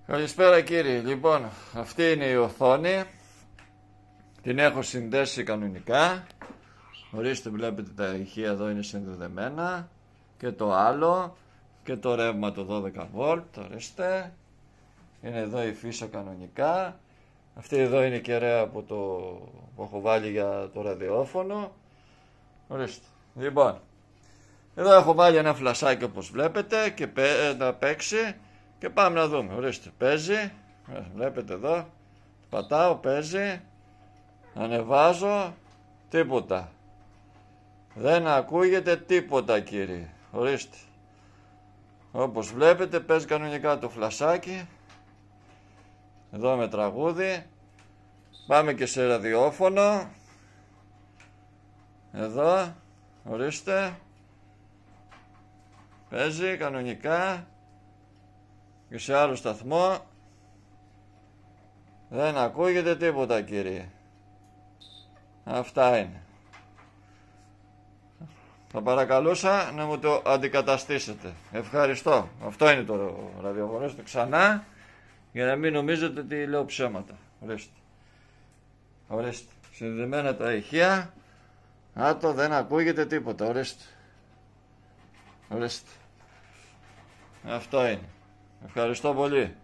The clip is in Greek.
Καλησπέρα κύριοι. Λοιπόν, αυτή είναι η οθόνη. Την έχω συνδέσει κανονικά. Ορίστε, βλέπετε τα ηχεία εδώ είναι συνδεδεμένα. Και το άλλο. Και το ρεύμα το 12V. Ορίστε. Είναι εδώ η φύσα κανονικά. Αυτή εδώ είναι η κεραία που έχω βάλει για το ραδιόφωνο. Ορίστε. Λοιπόν, εδώ έχω βάλει ένα φλασάκι όπως βλέπετε και να παίξει. Και πάμε να δούμε. Ορίστε, παίζει. Βλέπετε εδώ. Πατάω, παίζει. Ανεβάζω. Τίποτα. Δεν ακούγεται τίποτα κύριε. Ορίστε. Όπως βλέπετε παίζει κανονικά το φλασάκι. Εδώ με τραγούδι. Πάμε και σε ραδιόφωνο. Εδώ. Ορίστε. Παίζει κανονικά. Και σε άλλο σταθμό δεν ακούγεται τίποτα κύριε. Αυτά είναι. Θα παρακαλούσα να μου το αντικαταστήσετε. Ευχαριστώ. Αυτό είναι το ραδιοφωνό ξανά, για να μην νομίζετε ότι λέω ψέματα. Ορίστε. Ορίστε. Συνδεμένα τα ηχεία. Άτο, δεν ακούγεται τίποτα. Ορίστε. Ορίστε. Αυτό είναι. Ευχαριστώ πολύ.